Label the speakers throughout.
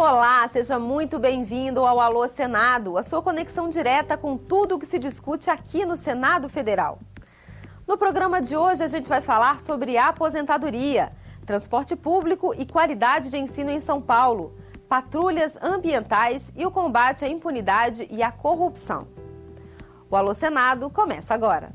Speaker 1: Olá, seja muito bem-vindo ao Alô Senado, a sua conexão direta com tudo o que se discute aqui no Senado Federal. No programa de hoje a gente vai falar sobre aposentadoria, transporte público e qualidade de ensino em São Paulo, patrulhas ambientais e o combate à impunidade e à corrupção. O Alô Senado começa agora.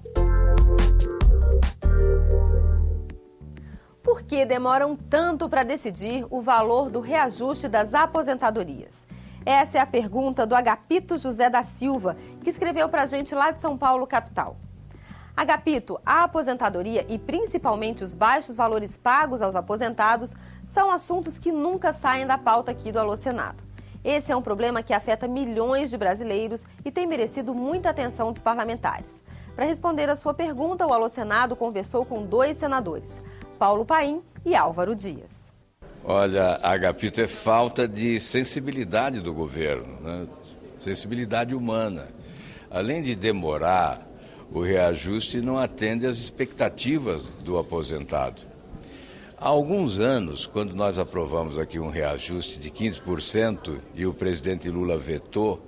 Speaker 1: Por que demoram tanto para decidir o valor do reajuste das aposentadorias? Essa é a pergunta do Agapito José da Silva, que escreveu para a gente lá de São Paulo, capital. Agapito, a aposentadoria e principalmente os baixos valores pagos aos aposentados são assuntos que nunca saem da pauta aqui do Alô Senado. Esse é um problema que afeta milhões de brasileiros e tem merecido muita atenção dos parlamentares. Para responder a sua pergunta, o Alô Senado conversou com 2 senadores, Paulo Paim e Álvaro Dias.
Speaker 2: Olha, Agapito, é falta de sensibilidade do governo, né? Sensibilidade humana. Além de demorar, o reajuste não atende às expectativas do aposentado. Há alguns anos, quando nós aprovamos aqui um reajuste de 15% e o presidente Lula vetou,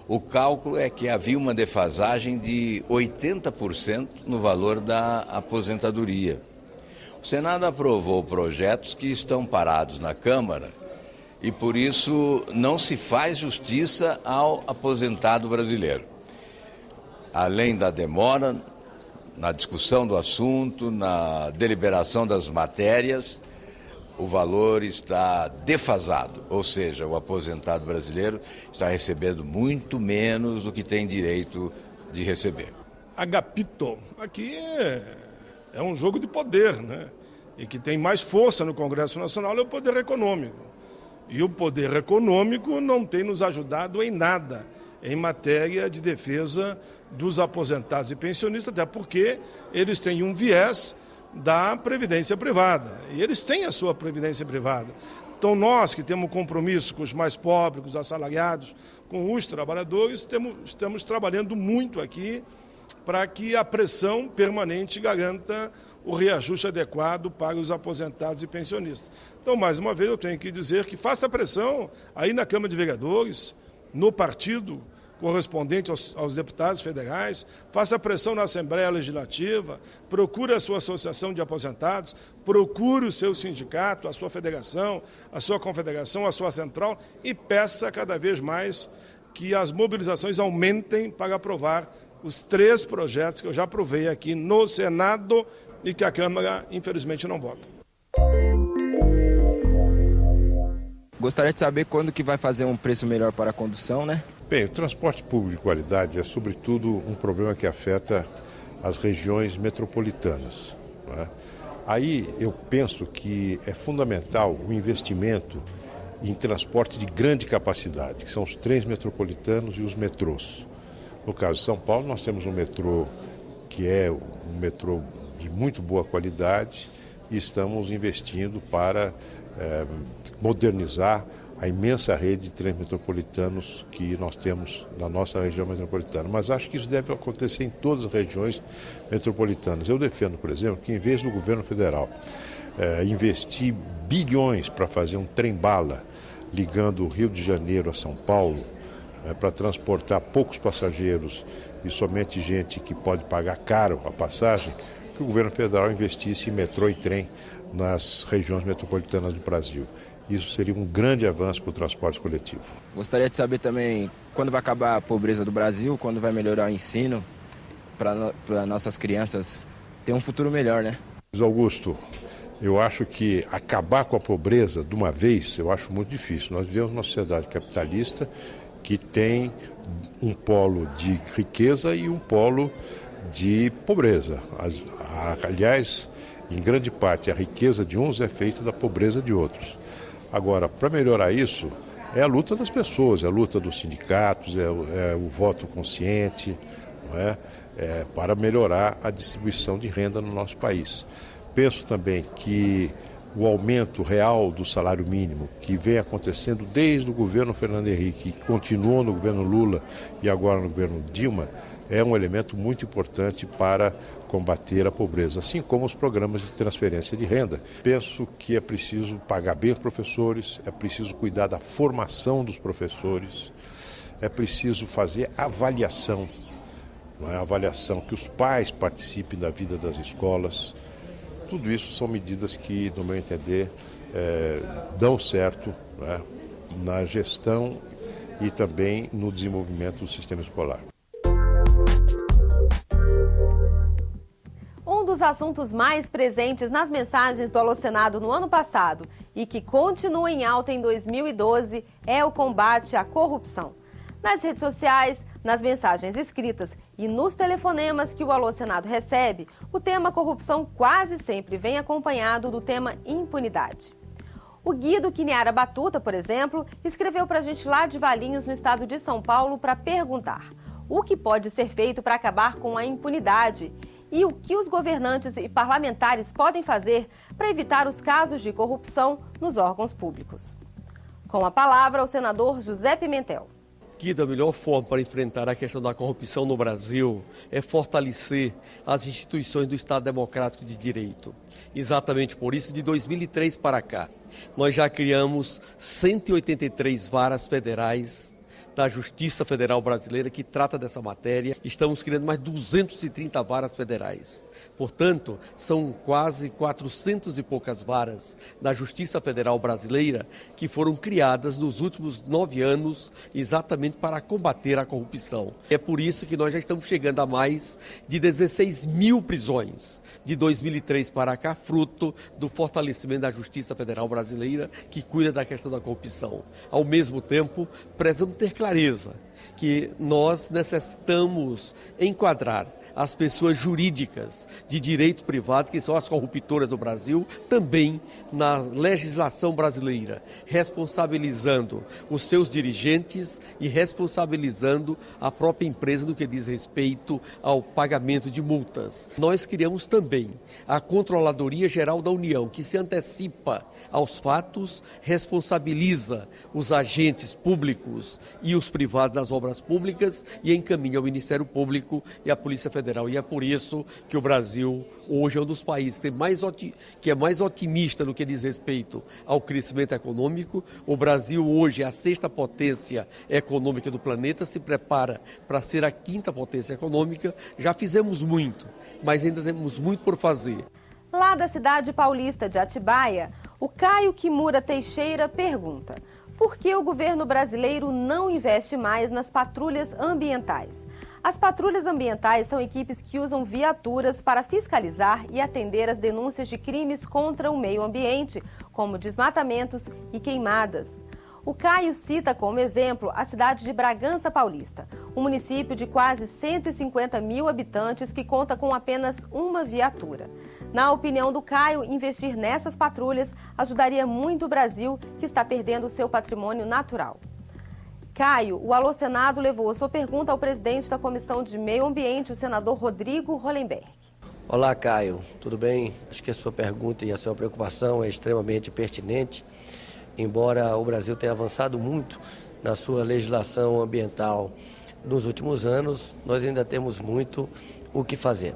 Speaker 2: o cálculo é que havia uma defasagem de 80% no valor da aposentadoria. O Senado aprovou projetos que estão parados na Câmara e, por isso, não se faz justiça ao aposentado brasileiro. Além da demora na discussão do assunto, na deliberação das matérias, o valor está defasado, ou seja, o aposentado brasileiro está recebendo muito menos do que tem direito de receber.
Speaker 3: Agapito, aqui é um jogo de poder, né? E que tem mais força no Congresso Nacional é o poder econômico. E o poder econômico não tem nos ajudado em nada em matéria de defesa dos aposentados e pensionistas, até porque eles têm um viés da previdência privada. E eles têm a sua previdência privada. Então nós que temos compromisso com os mais pobres, com os assalariados, com os trabalhadores, estamos trabalhando muito aqui para que a pressão permanente garanta o reajuste adequado para os aposentados e pensionistas. Então, mais uma vez, eu tenho que dizer que faça pressão aí na Câmara de Vereadores, no partido correspondente aos deputados federais, faça pressão na Assembleia Legislativa, procure a sua associação de aposentados, procure o seu sindicato, a sua federação, a sua confederação, a sua central e peça cada vez mais que as mobilizações aumentem para aprovar os 3 projetos que eu já aprovei aqui no Senado e que a Câmara, infelizmente, não vota.
Speaker 4: Gostaria de saber quando que vai fazer um preço melhor para a condução, né?
Speaker 5: Bem, o transporte público de qualidade é, sobretudo, um problema que afeta as regiões metropolitanas, não é? Aí eu penso que é fundamental o investimento em transporte de grande capacidade, que são os trens metropolitanos e os metrôs. No caso de São Paulo, nós temos um metrô que é um metrô de muito boa qualidade e estamos investindo para modernizar a imensa rede de trens metropolitanos que nós temos na nossa região metropolitana. Mas acho que isso deve acontecer em todas as regiões metropolitanas. Eu defendo, por exemplo, que em vez do governo federal investir bilhões para fazer um trem-bala ligando o Rio de Janeiro a São Paulo, para transportar poucos passageiros e somente gente que pode pagar caro a passagem, que o governo federal investisse em metrô e trem nas regiões metropolitanas do Brasil. Isso seria um grande avanço para o transporte coletivo.
Speaker 4: Gostaria de saber também quando vai acabar a pobreza do Brasil, quando vai melhorar o ensino para nossas crianças ter um futuro melhor, né?
Speaker 5: Augusto, eu acho que acabar com a pobreza de uma vez, eu acho muito difícil. Nós vivemos numa sociedade capitalista que tem um polo de riqueza e um polo de pobreza. Aliás, em grande parte, a riqueza de uns é feita da pobreza de outros. Agora, para melhorar isso, é a luta das pessoas, é a luta dos sindicatos, é o voto consciente, não é? Para melhorar a distribuição de renda no nosso país. Penso também que o aumento real do salário mínimo, que vem acontecendo desde o governo Fernando Henrique, que continuou no governo Lula e agora no governo Dilma, é um elemento muito importante para combater a pobreza, assim como os programas de transferência de renda. Penso que é preciso pagar bem os professores, é preciso cuidar da formação dos professores, é preciso fazer avaliação, não é? Avaliação, que os pais participem da vida das escolas. Tudo isso são medidas que, no meu entender, dão certo, não é? Na gestão e também no desenvolvimento do sistema escolar.
Speaker 1: Um dos assuntos mais presentes nas mensagens do Alô Senado no ano passado e que continua em alta em 2012 é o combate à corrupção. Nas redes sociais, nas mensagens escritas e nos telefonemas que o Alô Senado recebe, o tema corrupção quase sempre vem acompanhado do tema impunidade. O Guido Quiniara Batuta, por exemplo, escreveu para a gente lá de Valinhos, no estado de São Paulo, para perguntar o que pode ser feito para acabar com a impunidade e o que os governantes e parlamentares podem fazer para evitar os casos de corrupção nos órgãos públicos. Com a palavra, o senador José Pimentel.
Speaker 6: Guido, a melhor forma para enfrentar a questão da corrupção no Brasil é fortalecer as instituições do Estado Democrático de Direito. Exatamente por isso, de 2003 para cá, nós já criamos 183 varas federais da Justiça Federal Brasileira que trata dessa matéria. Estamos criando mais 230 varas federais. Portanto, são quase 400 e poucas varas da Justiça Federal Brasileira que foram criadas nos últimos 9 anos exatamente para combater a corrupção. É por isso que nós já estamos chegando a mais de 16 mil prisões de 2003 para cá, fruto do fortalecimento da Justiça Federal Brasileira que cuida da questão da corrupção. Ao mesmo tempo, precisamos ter clareza que nós necessitamos enquadrar as pessoas jurídicas de direito privado, que são as corruptoras do Brasil, também na legislação brasileira, responsabilizando os seus dirigentes e responsabilizando a própria empresa no que diz respeito ao pagamento de multas. Nós criamos também a Controladoria Geral da União, que se antecipa aos fatos, responsabiliza os agentes públicos e os privados das obras públicas e encaminha ao Ministério Público e à Polícia Federal. E é por isso que o Brasil hoje é um dos países que é mais otimista no que diz respeito ao crescimento econômico. O Brasil hoje é a 6ª potência econômica do planeta, se prepara para ser a 5ª potência econômica. Já fizemos muito, mas ainda temos muito por fazer.
Speaker 1: Lá da cidade paulista de Atibaia, o Caio Kimura Teixeira pergunta: por que o governo brasileiro não investe mais nas patrulhas ambientais? As patrulhas ambientais são equipes que usam viaturas para fiscalizar e atender as denúncias de crimes contra o meio ambiente, como desmatamentos e queimadas. O Caio cita como exemplo a cidade de Bragança Paulista, um município de quase 150 mil habitantes que conta com apenas uma viatura. Na opinião do Caio, investir nessas patrulhas ajudaria muito o Brasil, que está perdendo o seu patrimônio natural. Caio, o Alô Senado levou a sua pergunta ao presidente da Comissão de Meio Ambiente, o senador Rodrigo Hollenberg.
Speaker 7: Olá, Caio, tudo bem? Acho que a sua pergunta e a sua preocupação é extremamente pertinente. Embora o Brasil tenha avançado muito na sua legislação ambiental nos últimos anos, nós ainda temos muito o que fazer.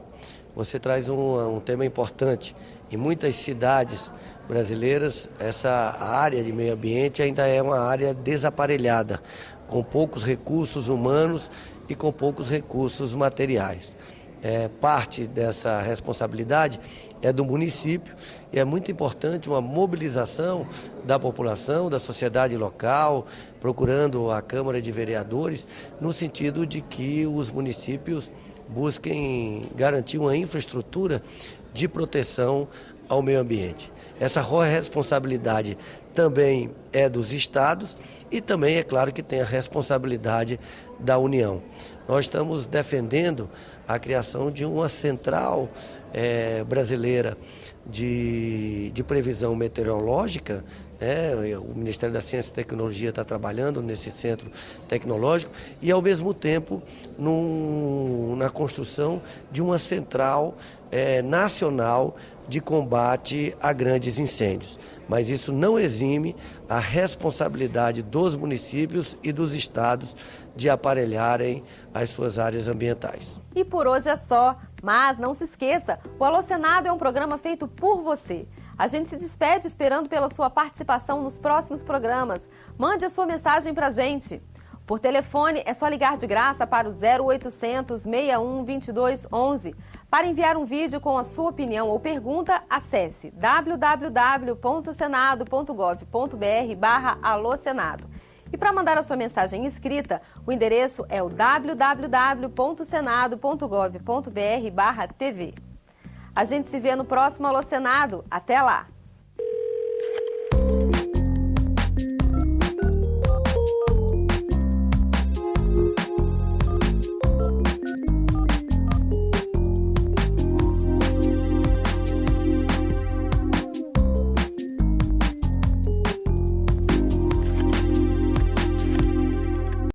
Speaker 7: Você traz um tema importante. Em muitas cidades brasileiras, essa área de meio ambiente ainda é uma área desaparelhada, com poucos recursos humanos e com poucos recursos materiais. Parte dessa responsabilidade é do município e é muito importante uma mobilização da população, da sociedade local, procurando a Câmara de Vereadores, no sentido de que os municípios busquem garantir uma infraestrutura de proteção ao meio ambiente. Essa responsabilidade também é dos estados e também, é claro, que tem a responsabilidade da União. Nós estamos defendendo a criação de uma central brasileira de previsão meteorológica, O Ministério da Ciência e Tecnologia está trabalhando nesse centro tecnológico e, ao mesmo tempo, na construção de uma central nacional de combate a grandes incêndios. Mas isso não exime a responsabilidade dos municípios e dos estados de aparelharem as suas áreas ambientais.
Speaker 1: E por hoje é só, mas não se esqueça, o Alô Senado é um programa feito por você. A gente se despede esperando pela sua participação nos próximos programas. Mande a sua mensagem pra gente. Por telefone, é só ligar de graça para o 0800 61 22 11. Para enviar um vídeo com a sua opinião ou pergunta, acesse www.senado.gov.br/Alô Senado. E para mandar a sua mensagem escrita, o endereço é o www.senado.gov.br/TV. A gente se vê no próximo Alô Senado. Até lá!